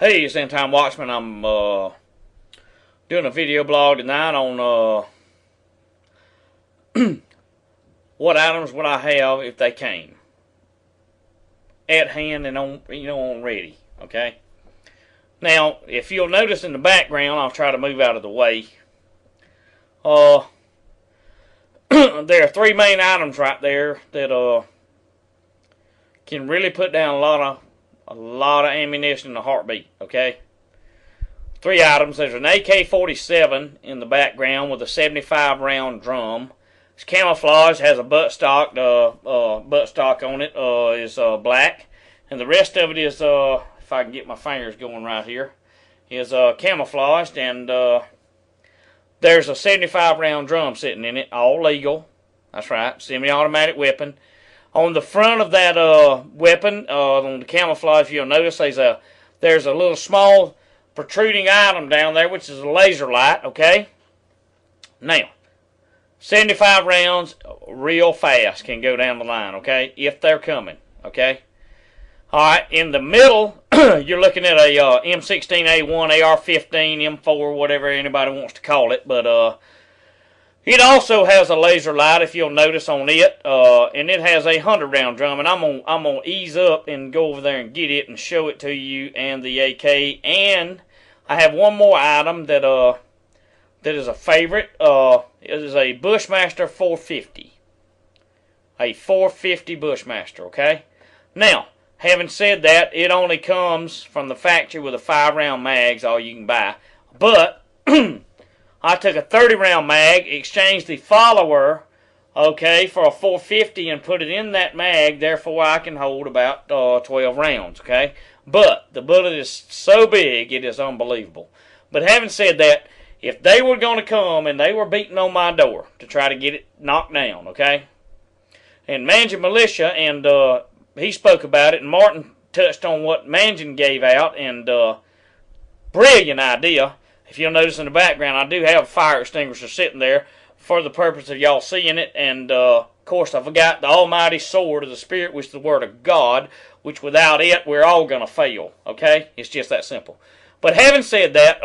Hey, it's Endtime Watchman. I'm doing a video blog tonight on what items would I have if they came at hand and on ready. Okay. Now, if you'll notice in the background, I'll try to move out of the way. There are three main items right there that can really put down a lot of ammunition in a heartbeat, okay? Three items. There's an AK-47 in the background with a 75 round drum. It's camouflage, has a buttstock. Buttstock on it is black. And the rest of it is, if I can get my fingers going right here, is camouflaged. And there's a 75 round drum sitting in it, all legal. That's right, semi-automatic weapon. On the front of that weapon, on the camouflage, you'll notice there's a little small protruding item down there, which is a laser light, okay? Now, 75 rounds real fast can go down the line, okay? If they're coming, okay? Alright, in the middle, you're looking at a M16A1, AR-15, M4, whatever anybody wants to call it, but it also has a laser light, if you'll notice on it, and it has a 100 round drum, and I'm gonna ease up and go over there and get it and show it to you and the AK. And I have one more item that is a favorite. It is a Bushmaster 450, a 450 Bushmaster. Okay. Now, having said that, it only comes from the factory with a 5 round mags, all you can buy, but I took a 30 round mag, exchanged the follower, okay, for a 450 and put it in that mag. Therefore, I can hold about 12 rounds, okay? But the bullet is so big, it is unbelievable. But having said that, if they were going to come and they were beating on my door to try to get it knocked down, okay? And Mangin Militia, and he spoke about it, and Martin touched on what Mangin gave out, and brilliant idea. If you'll notice in the background, I do have a fire extinguisher sitting there for the purpose of y'all seeing it. And, of course, I forgot the almighty sword of the Spirit, which is the Word of God, which without it, we're all going to fail. Okay? It's just that simple. But having said that,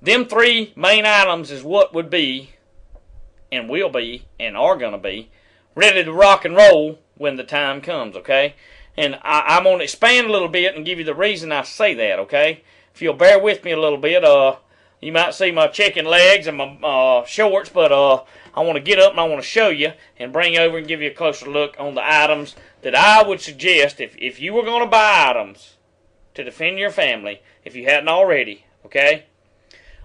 them three main items is what would be, and will be, and are going to be, ready to rock and roll when the time comes. Okay? And I'm going to expand a little bit and give you the reason I say that. Okay? If you'll bear with me a little bit, you might see my chicken legs and my shorts, but I want to get up and I want to show you and bring over and give you a closer look on the items that I would suggest if you were going to buy items to defend your family, if you hadn't already, okay?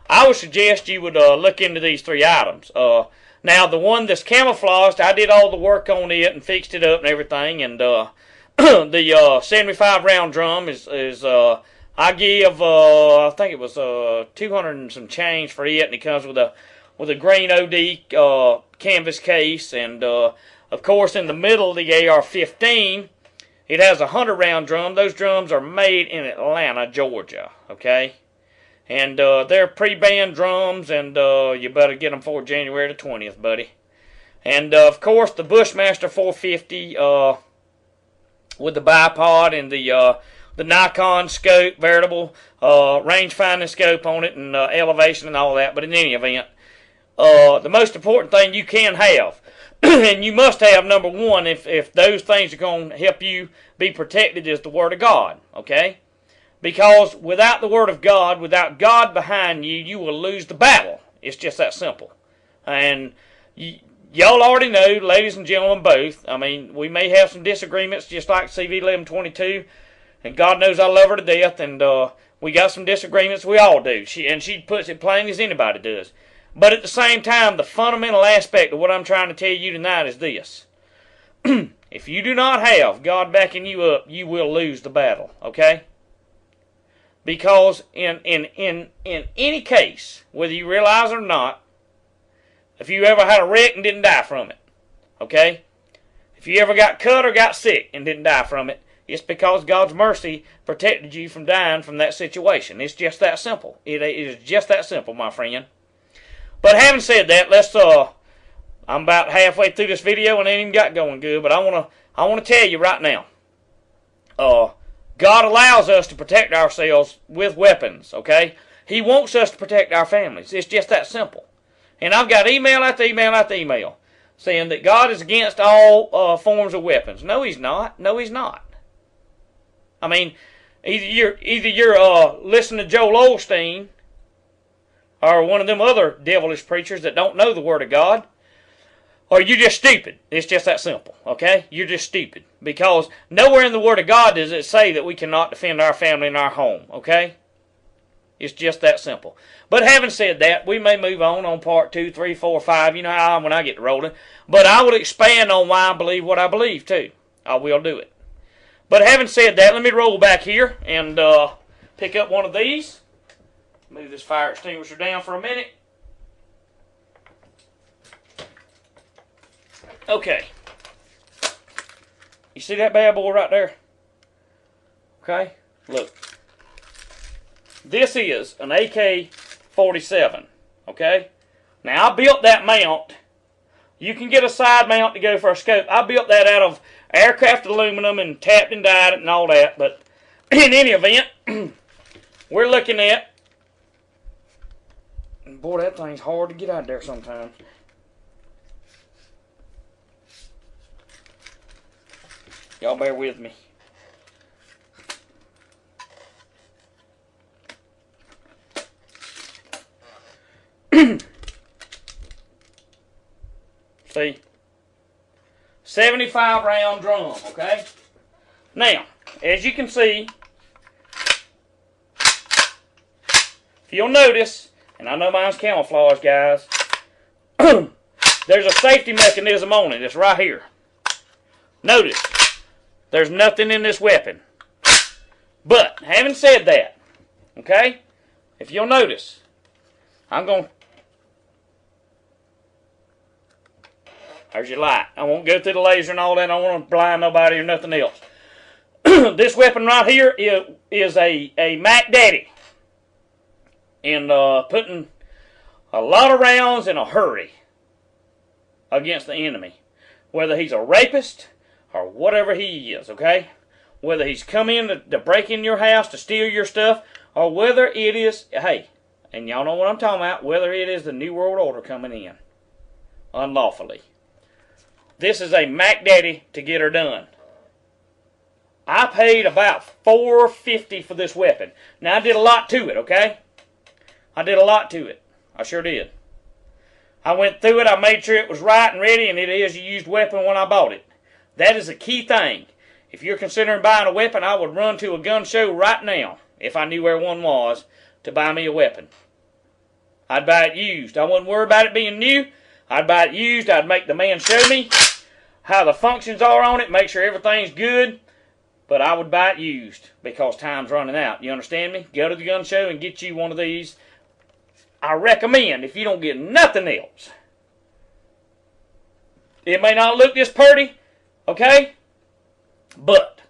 I would suggest you would look into these three items. Now, the one that's camouflaged, I did all the work on it and fixed it up and everything, and the 75 round drum is I give, I think it was 200 and some change for it, and it comes with a green OD canvas case, and of course in the middle of the AR-15, it has a 100 round drum. Those drums are made in Atlanta, Georgia, okay? And they're pre-banned drums, and you better get them for January the 20th, buddy. And of course the Bushmaster 450 with the bipod and the Nikon scope, veritable range-finding scope on it, and elevation and all that. But in any event, the most important thing you can have, and you must have, number one, if those things are going to help you be protected, is the Word of God, okay? Because without the Word of God, without God behind you, you will lose the battle. It's just that simple. And y'all already know, ladies and gentlemen both, I mean, we may have some disagreements, just like CV1122, and God knows I love her to death, and we got some disagreements. We all do. She puts it plain as anybody does. But at the same time, the fundamental aspect of what I'm trying to tell you tonight is this. If you do not have God backing you up, you will lose the battle, okay? Because in any case, whether you realize it or not, if you ever had a wreck and didn't die from it, okay? If you ever got cut or got sick and didn't die from it, it's because God's mercy protected you from dying from that situation. It's just that simple. It is just that simple, my friend. But having said that, I'm about halfway through this video and I ain't even got going good, but I wanna tell you right now. God allows us to protect ourselves with weapons, okay? He wants us to protect our families. It's just that simple. And I've got email after email after email saying that God is against all forms of weapons. No, He's not. No, He's not. I mean, either you're listening to Joel Osteen or one of them other devilish preachers that don't know the Word of God, or you're just stupid. It's just that simple, okay? You're just stupid. Because nowhere in the Word of God does it say that we cannot defend our family and our home, okay? It's just that simple. But having said that, we may move on part 2, 3, 4, 5. You know how I am when I get to rolling. But I will expand on why I believe what I believe, too. I will do it. But having said that, let me roll back here and pick up one of these. Move this fire extinguisher down for a minute. Okay. You see that bad boy right there? Okay. Look. This is an AK-47. Okay. Now I built that mount. You can get a side mount to go for a scope. I built that out of aircraft aluminum and tapped and dyed it and all that. But in any event, we're looking at... Boy, that thing's hard to get out there sometimes. Y'all bear with me. See? 75 round drum, okay? Now, as you can see, if you'll notice, and I know mine's camouflage, guys, there's a safety mechanism on it. It's right here. Notice, there's nothing in this weapon. But, having said that, okay, if you'll notice, I'm going to... There's your light. I won't go through the laser and all that. I don't want to blind nobody or nothing else. This weapon right here is a Mac Daddy. And putting a lot of rounds in a hurry against the enemy. Whether he's a rapist or whatever he is, okay? Whether he's come in to break in your house to steal your stuff, or whether it is, hey, and y'all know what I'm talking about, whether it is the New World Order coming in unlawfully. This is a Mac Daddy to get her done. I paid about $4.50 for this weapon. Now, I did a lot to it, okay? I did a lot to it. I sure did. I went through it. I made sure it was right and ready, and it is a used weapon when I bought it. That is a key thing. If you're considering buying a weapon, I would run to a gun show right now, if I knew where one was, to buy me a weapon. I'd buy it used. I wouldn't worry about it being new. I'd buy it used. I'd make the man show me how the functions are on it, make sure everything's good. But I would buy it used because time's running out. You understand me? Go to the gun show and get you one of these. I recommend, if you don't get nothing else. It may not look this pretty, okay? But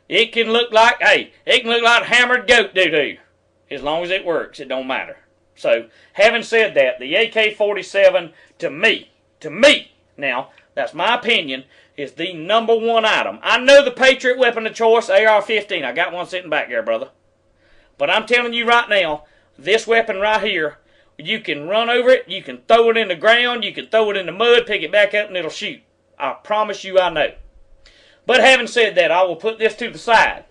it can look like, hey, it can look like hammered goat doo-doo. As long as it works, it don't matter. So, having said that, the AK-47, to me, now, that's my opinion, is the #1 item. I know the Patriot weapon of choice, AR-15. I got one sitting back there, brother. But I'm telling you right now, this weapon right here, you can run over it, you can throw it in the ground, you can throw it in the mud, pick it back up, and it'll shoot. I promise you I know. But having said that, I will put this to the side.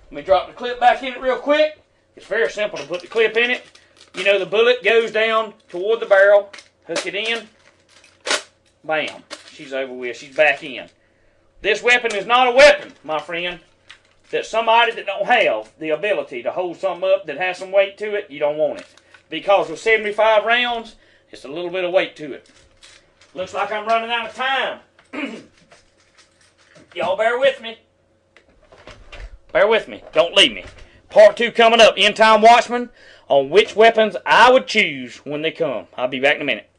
Let me drop the clip back in it real quick. It's very simple to put the clip in it. You know, the bullet goes down toward the barrel, hook it in, bam. She's over with. She's back in. This weapon is not a weapon, my friend, that somebody that don't have the ability to hold something up that has some weight to it, you don't want it. Because with 75 rounds, it's a little bit of weight to it. Looks like I'm running out of time. Y'all bear with me. Bear with me. Don't leave me. Part 2 coming up. End Time Watchman on which weapons I would choose when they come. I'll be back in a minute.